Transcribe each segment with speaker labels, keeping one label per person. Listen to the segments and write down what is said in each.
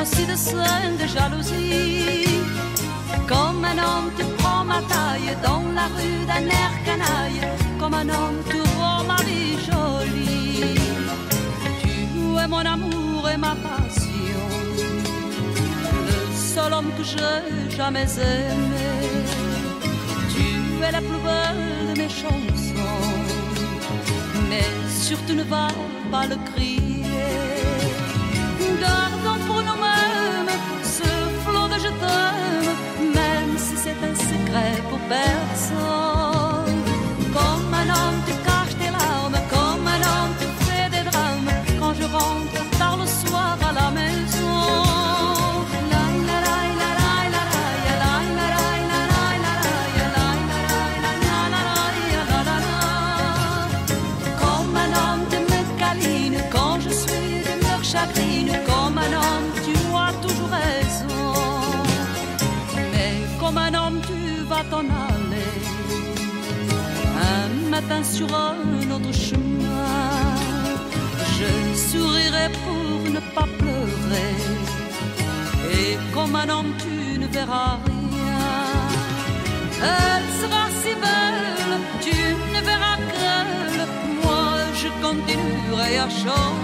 Speaker 1: aussi de scènes de jalousie. Comme un homme tu prends ma taille dans la rue d'un air canaille. Comme un homme tu vois ma vie jolie. Tu es mon amour et ma passion, le seul homme que j'ai jamais aimé. Tu es la plus belle de mes chansons, mais surtout ne va pas le crier. Gardons pour nous-mêmes ce flot de je t'aime, même si c'est un secret pour personne. Comme un homme tu caches tes larmes, comme un homme tu fais des drames quand je rentre tard le soir à la maison. Chagrine, comme un homme, tu as toujours raison. Mais comme un homme, tu vas t'en aller un matin sur un autre chemin. Je sourirai pour ne pas pleurer, et comme un homme, tu ne verras rien. Elle sera si belle, tu ne verras qu'elle. Moi, je continuerai à chanter.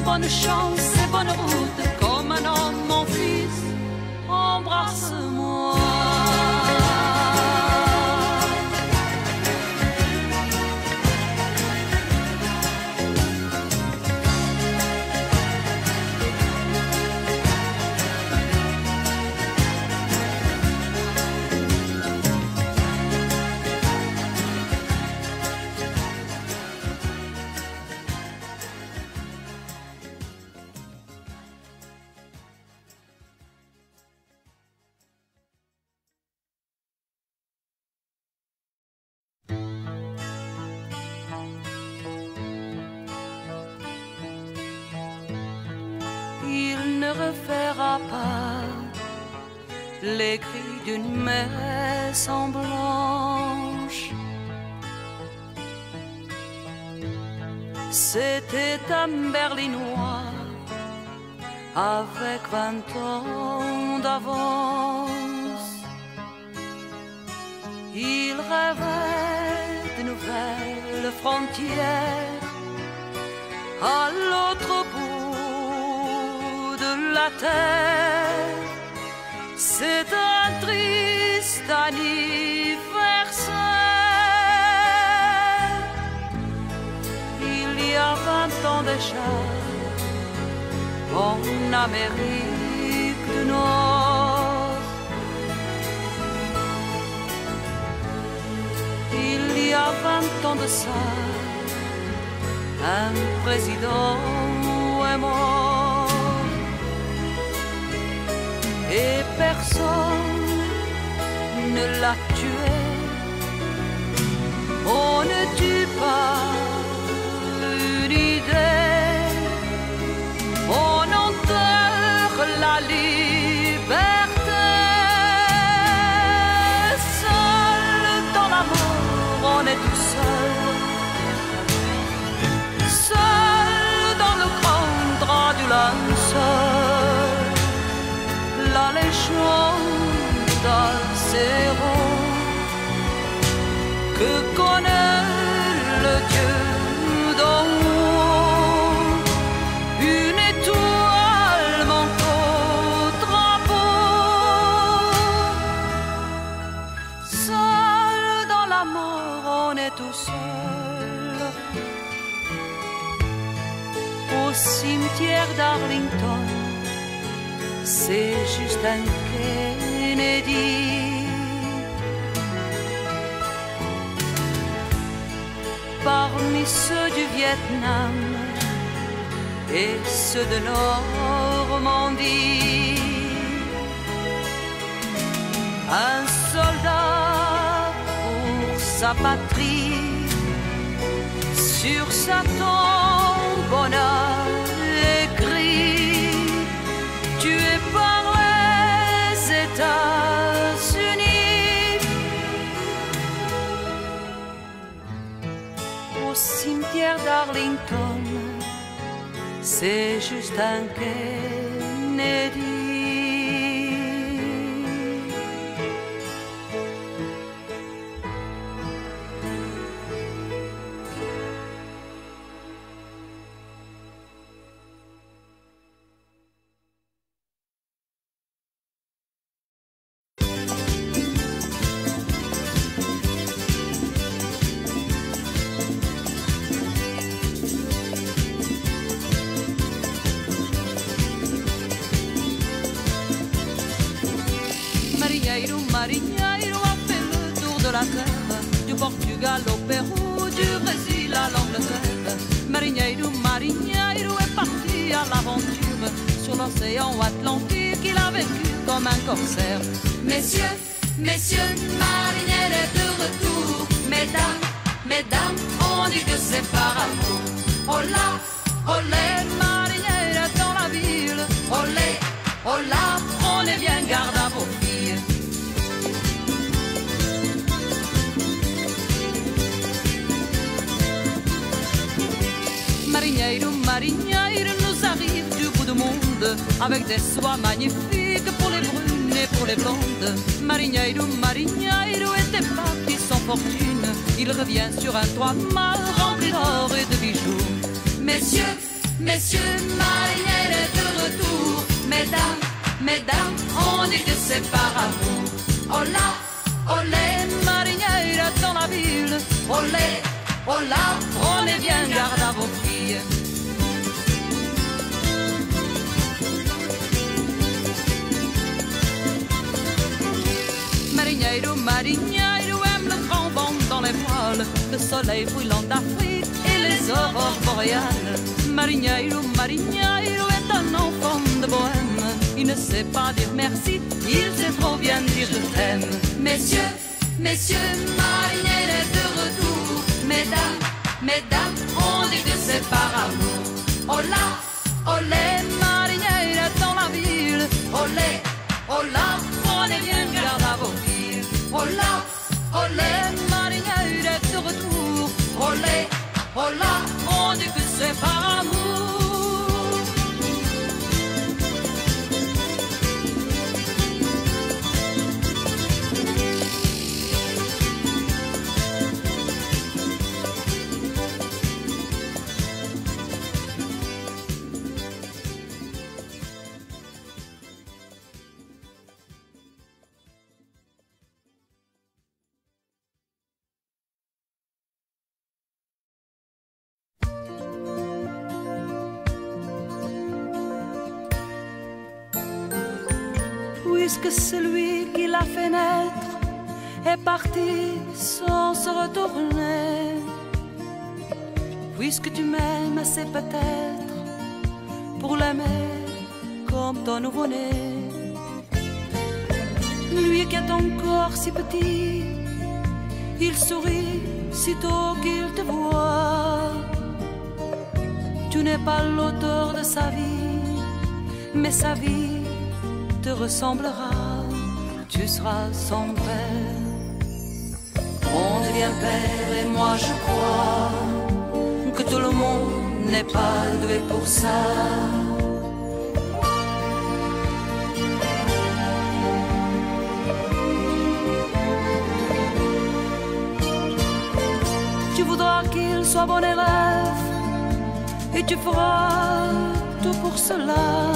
Speaker 1: Bonne chance et bonne route, comme un homme, mon fils, embrasse-moi. Refera pas les cris d'une mer sans blanche. C'était un Berlinois avec 20 ans d'avance. Il rêvait de nouvelles frontières à l'autre bout la terre. C'est un triste anniversaire. Il y a 20 ans déjà, en Amérique du Nord, il y a 20 ans de ça, un président est mort. Et personne ne l'a tué. On ne tue pas une idée, on enterre la liberté. Seul dans la mort, on est tout seul. Seul dans le grand drap du linceul. La légende d'Alcéro que connaît le Dieu d'en haut, une étoile monte au drapeau. Seul dans la mort, on est tout seul. Au cimetière d'Arlington, c'est juste un Kennedy. Parmi ceux du Vietnam et ceux de Normandie, sa patrie. Sur sa tombe on a écrit tué par les États-Unis. Au cimetière d'Arlington, c'est juste un Kennedy. Marinheiro a fait le tour de la terre, du Portugal au Pérou, du Brésil à l'Angleterre. Marinheiro, Marinheiro est parti à l'aventure sur l'océan Atlantique, il a vécu comme un corsaire.
Speaker 2: Messieurs, messieurs, Marinheiro est de retour. Mesdames, mesdames, on dit que c'est par amour. Hola, olé,
Speaker 1: Marinheiro est dans la ville.
Speaker 2: olé, hola,
Speaker 1: Prenez bien garde à vos filles. Marinheiro, marinheiro nous arrive du bout du monde, avec des soies magnifiques pour les brunes et pour les blondes. Marinheiro, marinheiro était parti sans fortune, il revient sur un toit mal rempli d'or et de bijoux.
Speaker 2: messieurs, messieurs, Marinheiro est de retour. Mesdames, mesdames, on dit que c'est par amour. Hola, olé,
Speaker 1: Marinheiro dans la ville,
Speaker 2: olé, hola,
Speaker 1: prenez bien garde à vos filles. Marinheiro, marinheiro aime le grand vent dans les voiles, le soleil brûlant d'Afrique et les aurores boréales. Marinheiro, marinheiro est un enfant de bohème, il ne sait pas dire merci, il sait trop bien dire je t'aime.
Speaker 2: messieurs, messieurs, Marinheiro est de retour. Mesdames, mesdames, on dit que c'est par amour. Hola, olé,
Speaker 1: Marinheiro dans la ville,
Speaker 2: olé, hola,
Speaker 1: prenez bien garde à vos filles.
Speaker 2: hola, olé,
Speaker 1: Marinheiro est de retour,
Speaker 2: olé, hola,
Speaker 1: on dit que c'est par amour. Puisque celui qui l'a fait naître est parti sans se retourner, puisque tu m'aimes, c'est peut-être pour l'aimer comme ton nouveau-né. Lui qui est encore si petit, il sourit sitôt qu'il te voit. Tu n'es pas l'auteur de sa vie, mais sa vie te ressemblera, tu seras son père. On devient père et moi je crois que tout le monde n'est pas doué pour ça. Tu voudras qu'il soit bon élève et tu feras tout pour cela.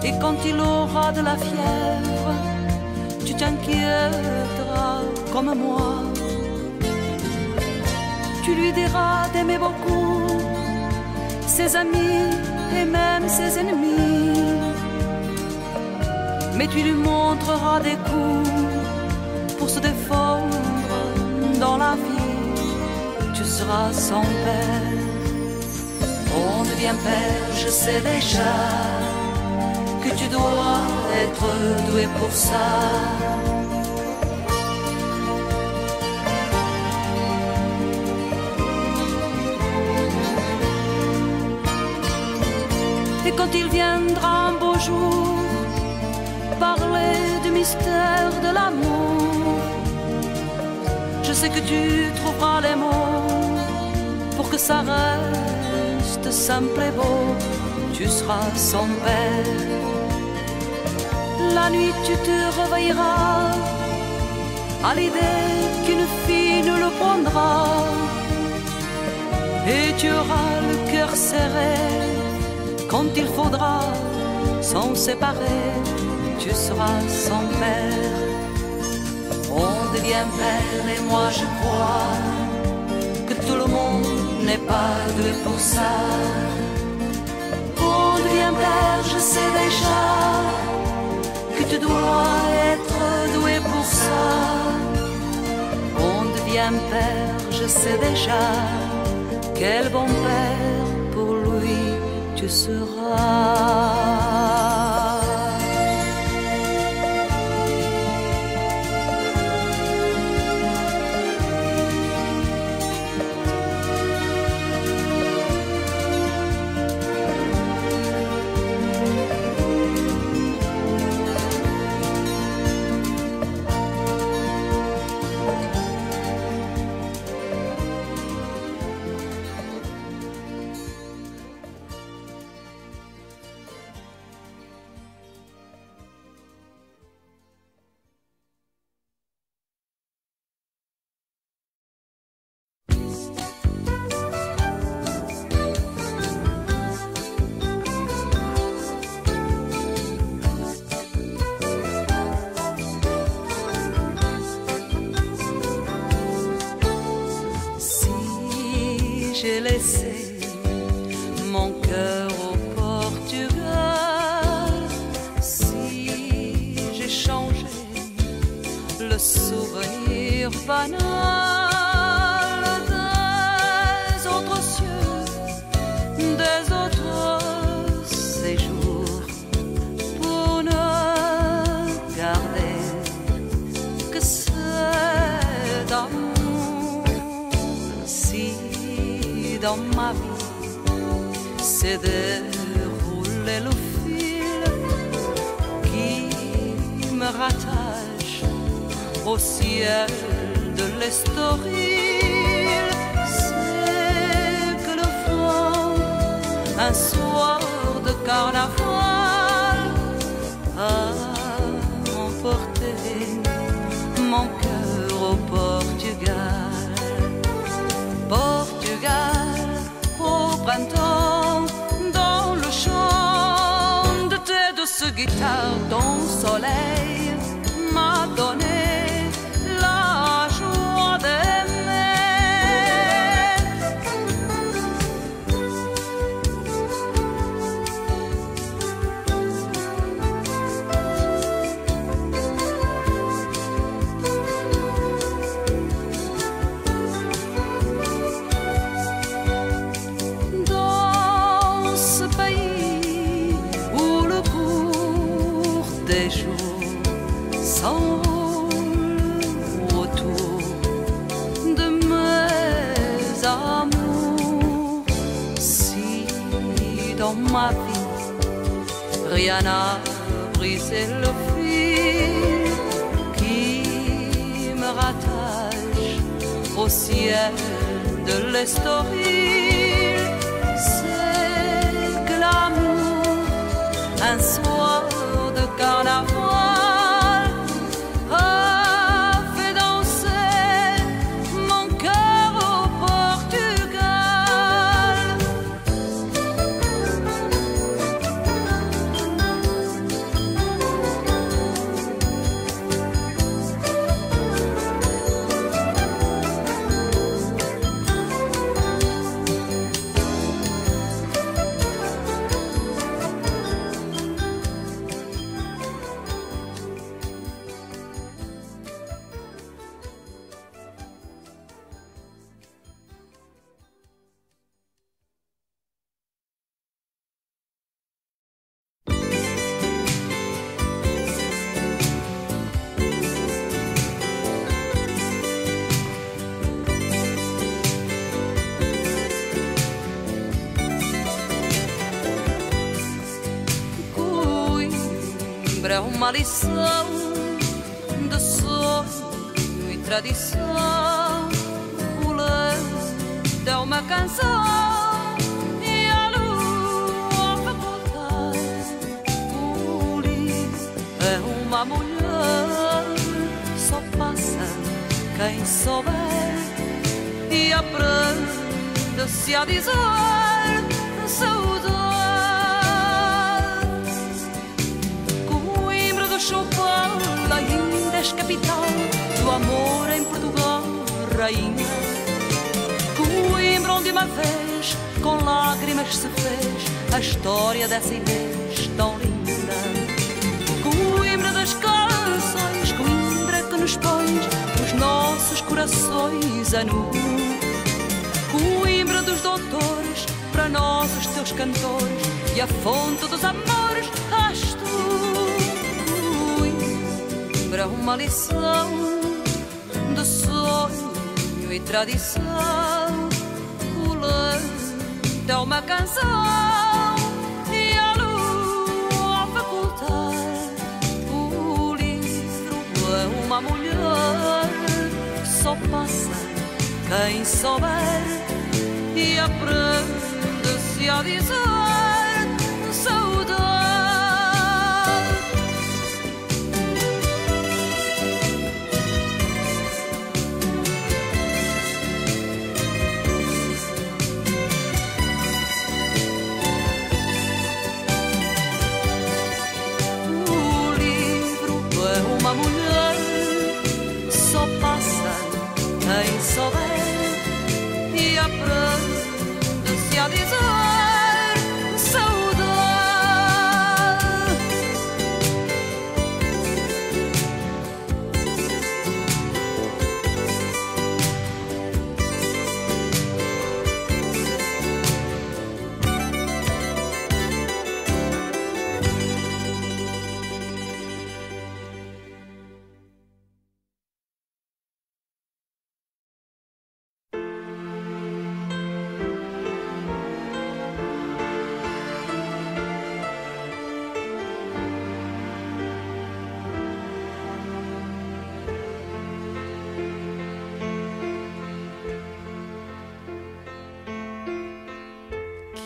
Speaker 1: Et quand il aura de la fièvre, tu t'inquiéteras comme moi. Tu lui diras d'aimer beaucoup ses amis et même ses ennemis. Mais tu lui montreras des coups pour se défendre dans la vie. Tu seras son père. On devient père, je sais déjà que tu dois être doué pour ça. quand il viendra un beau jour parler du mystère de l'amour, je sais que tu trouveras les mots pour que ça reste simple et beau. Tu seras son père. La nuit tu te réveilleras à l'idée qu'une fille nous le prendra, et tu auras le cœur serré. Quand il faudra s'en séparer, tu seras son père. On devient père et moi je crois que tout le monde n'est pas doué pour ça. On devient père, je sais déjà que tu dois être doué pour ça. On devient père, je sais déjà quel bon père pour lui tu seras. J'ai laissé mon cœur au Portugal, si j'ai changé le souvenir banal des autres cieux, des autres séjours, pour ne garder que cet amour. Si dans ma vie c'est dérouler le fil qui me rattache au ciel de l'Estoril, c'est que le vent, un soir de carnaval, a emporté mon cœur au Portugal. Portugal, au printemps, dans le chant de tes douces guitares, ton soleil m'a donné la joie d'aimer. Des jours s'envolent autour de mes amours. Si dans ma vie rien n'a brisé le fil qui me rattache au ciel de l'Estoril, c'est que l'amour, un soir de carnaval, a fait danser mon cœur au Portugal. é uma lição de sonho e tradição. O leite é uma canção e a lua facultar. O livro é uma mulher, só passa quem souber e aprende-se a dizer saudade. Coimbra do Chopin, ainda és capital do amor em Portugal, rainha. Coimbra onde uma vez com lágrimas se fez a história dessa Inês tão linda. Coimbra das canções, Coimbra que nos põe os nossos corações a nu. Coimbra dos doutores, para nós os teus cantores, e a fonte dos amores és tu. Coimbra, uma lição de sonho e tradição. O leite é uma canção e a lua a facultar. O livro é uma mulher, só passa quem souber e aprende-se a dizer saudade. O livro é uma mulher, só passa quem souber e aprende-se a dizer saudade.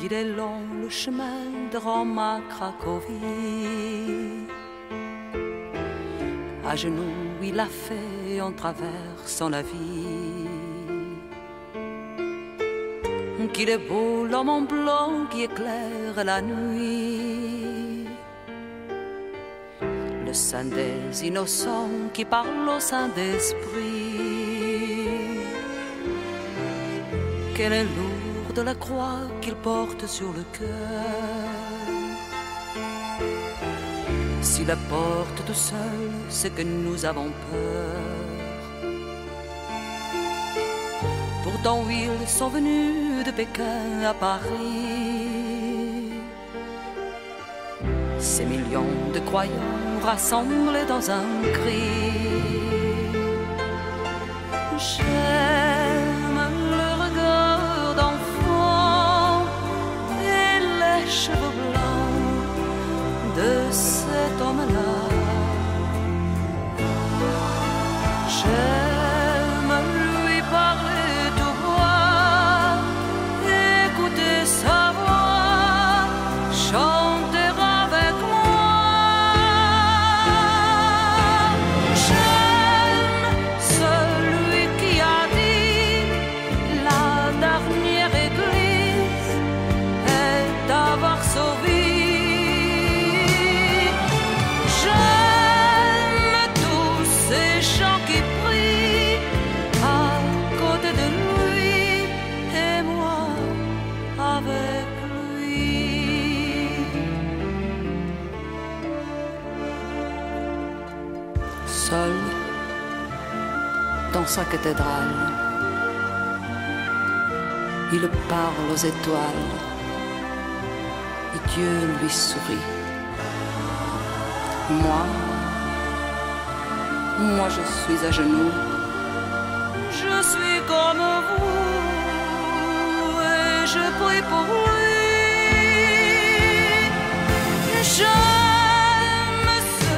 Speaker 1: Il est long le chemin de Rome à Cracovie. À genoux, il a fait en traversant la vie. Qu'il est beau l'homme en blanc qui éclaire la nuit. Le saint des innocents qui parle au saint d'esprit. Quelle est lourde la croix qu'il porte sur le cœur. S'il la porte tout seul, c'est que nous avons peur. Pourtant ils sont venus de Pékin à Paris. Ces millions de croyants rassemblés dans un cri. J'aime le regard d'enfant et les cheveux blancs de cet homme-là. J'aime lui parler tout bas, écouter sa voix, chanter avec moi. J'aime celui qui a dit la dernière église est à Varsovie. J'aime tous ces gens qui prient à côté de lui et moi avec lui. Seul dans sa cathédrale, il parle aux étoiles et Dieu lui sourit. Moi je suis à genoux. Je suis comme vous et je prie pour lui. J'aime ce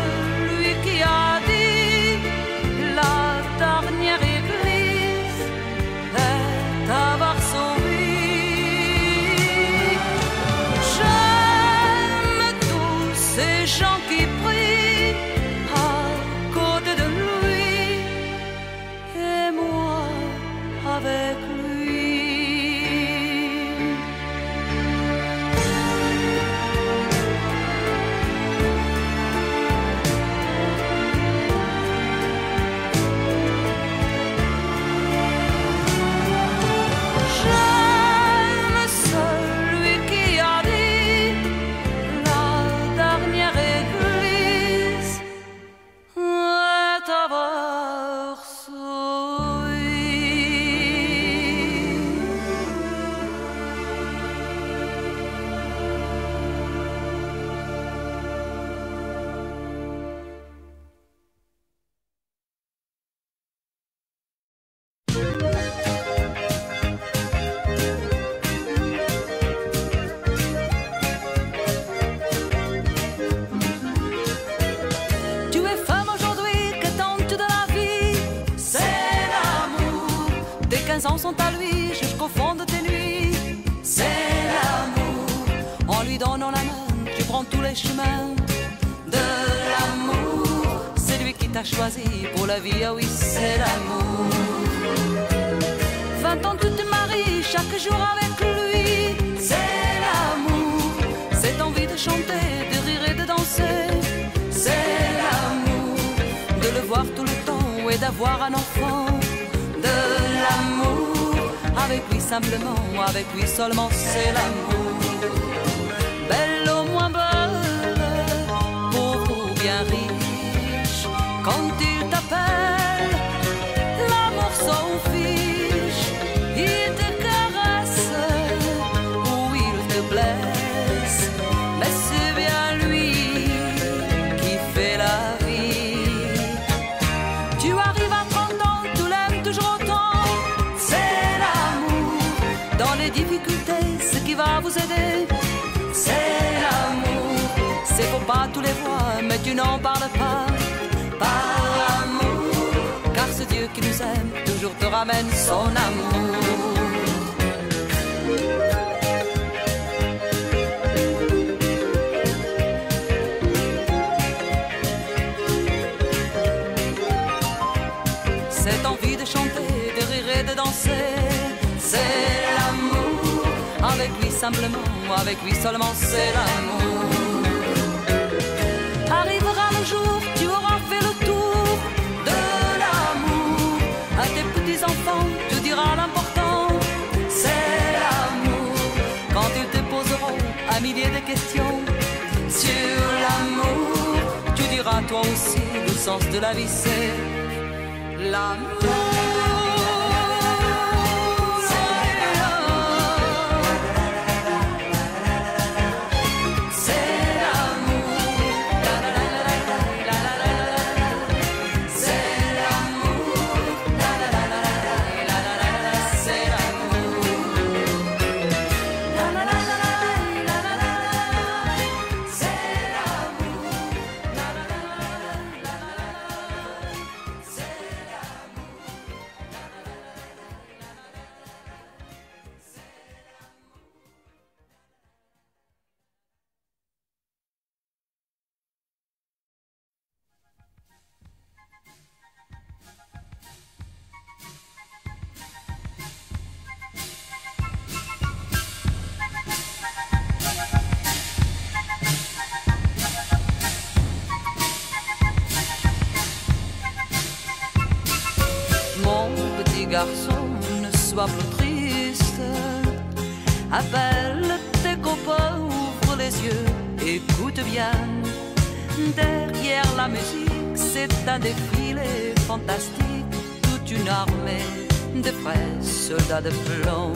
Speaker 1: raisons sont à lui jusqu'au fond de tes nuits. C'est l'amour. En lui donnant la main, tu prends tous les chemins de l'amour. C'est lui qui t'a choisi pour la vie, ah oui, c'est l'amour. 20 ans tu te maries chaque jour avec lui. C'est l'amour. Cette envie de chanter, de rire et de danser. C'est l'amour. De le voir tout le temps et d'avoir un enfant. De l'amour. Avec lui simplement, avec lui seulement, c'est l'amour. Belle au moins belle, pauvre ou bien riche, quand il t'appelle, l'amour s'en fiche. Il te caresse ou il te blesse, mais c'est bien lui qui fait la vie. Tu arrives à 30 ans, tu l'aimes toujours autant. C'est l'amour. Dans les difficultés, ce qui va vous aider, c'est l'amour. C'est faut pas tous les voir, mais tu n'en parles pas. Par amour, car ce Dieu qui nous aime toujours te ramène son amour. Cette envie de chanter, de rire et de danser, c'est l'amour. Avec lui simplement, avec lui seulement, c'est l'amour. Arrivera le jour, tu auras fait le tour de l'amour. À tes petits-enfants, tu diras l'important, c'est l'amour. Quand ils te poseront un millier de questions sur l'amour, tu diras toi aussi, le sens de la vie, c'est l'amour. Garçon, ne sois plus triste. Appelle tes copains, ouvre les yeux, écoute bien. Derrière la musique, c'est un défilé fantastique. Toute une armée de vrais soldats de plomb.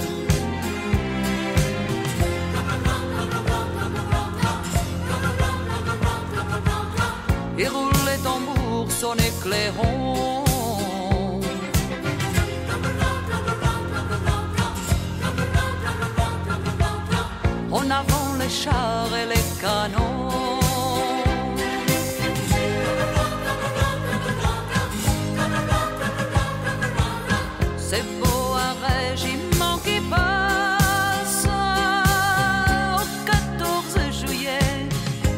Speaker 1: Et roule les tambours, sonne clairon. En avant les chars et les canons. C'est beau un régiment qui passe au 14 juillet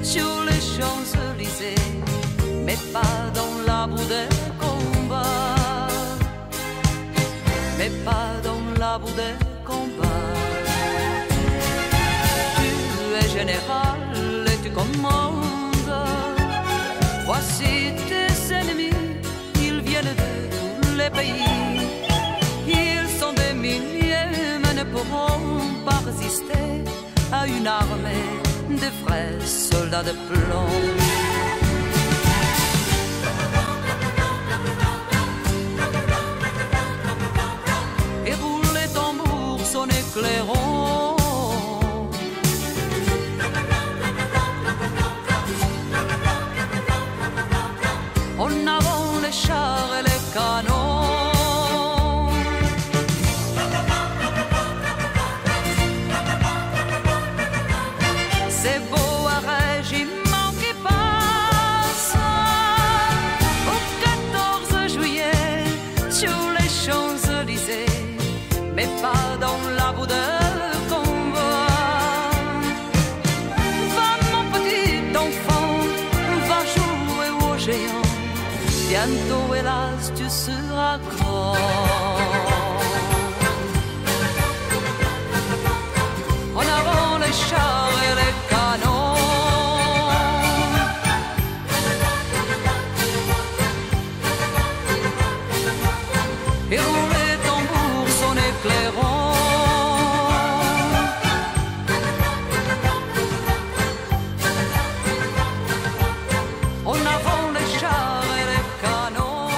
Speaker 1: sur les Champs-Élysées, mais pas dans la boue des combats, mais pas dans la boue des combats. Général et tu commandes. Voici tes ennemis, ils viennent de tous les pays. Ils sont des milliers, mais ne pourront pas résister à une armée de vrais soldats de plomb. Et roule les tambours, sonne clairon. En avant les chars et les canons. C'est beau un régiment qui passe géant. Bientôt, hélas, tu seras grand. En avant les chars et les canons, et roule les tambours son éclairant. En avant les chars et les canons.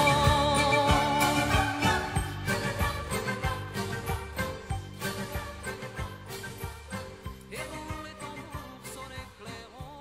Speaker 1: Et roule les tambours son éclairant.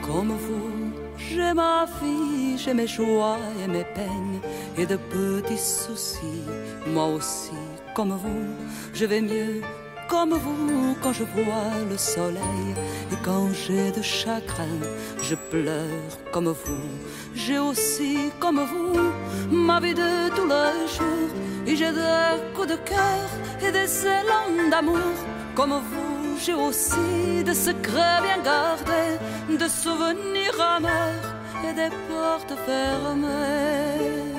Speaker 1: Comme vous, j'ai ma vie, j'ai mes joies et mes peines et de petits soucis. Moi aussi, comme vous, je vais mieux. Comme vous, quand je vois le soleil et quand j'ai de chagrin, je pleure comme vous. J'ai aussi, comme vous, ma vie de tous les jours et j'ai des coups de cœur et des élans d'amour. Comme vous, j'ai aussi des secrets bien gardés, des souvenirs amers et des portes fermées.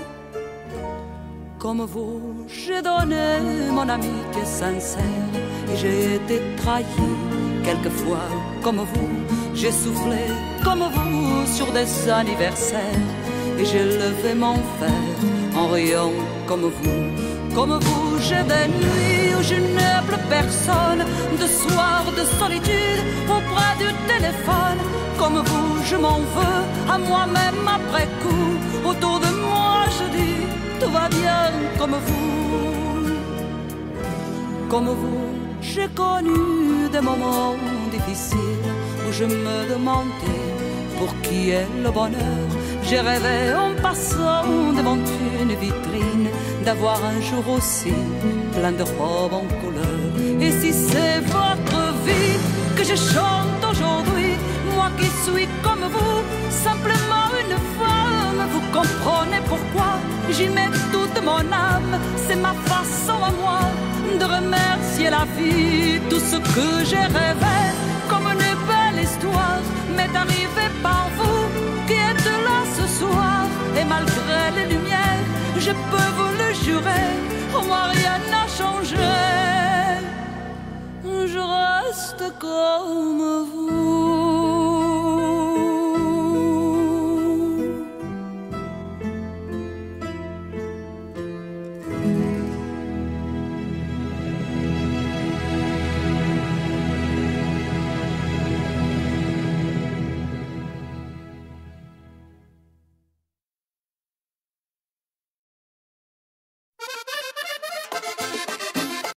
Speaker 1: Comme vous, j'ai donné mon amitié sincère et j'ai été trahi quelquefois. Comme vous, j'ai soufflé comme vous sur des anniversaires et j'ai levé mon verre en riant comme vous. Comme vous, j'ai des nuits où je n'ai plus personne, de soirs de solitude auprès du téléphone. Comme vous, je m'en veux à moi-même après coup. Autour de moi, je dis tout va bien comme vous. Comme vous, j'ai connu des moments difficiles où je me demandais pour qui est le bonheur. J'ai rêvé en passant devant une vitrine d'avoir un jour aussi plein de robes en couleur. Et si c'est votre vie que je chante aujourd'hui, moi qui suis comme vous, simplement une femme, vous comprenez pourquoi j'y mets toute mon âme. C'est ma façon à moi de remercier la vie. Tout ce que j'ai rêvé comme une belle histoire m'est arrivé par vous qui êtes là ce soir. Et malgré les lumières, je peux vous le jurer, moi rien n'a changé. Je reste comme vous.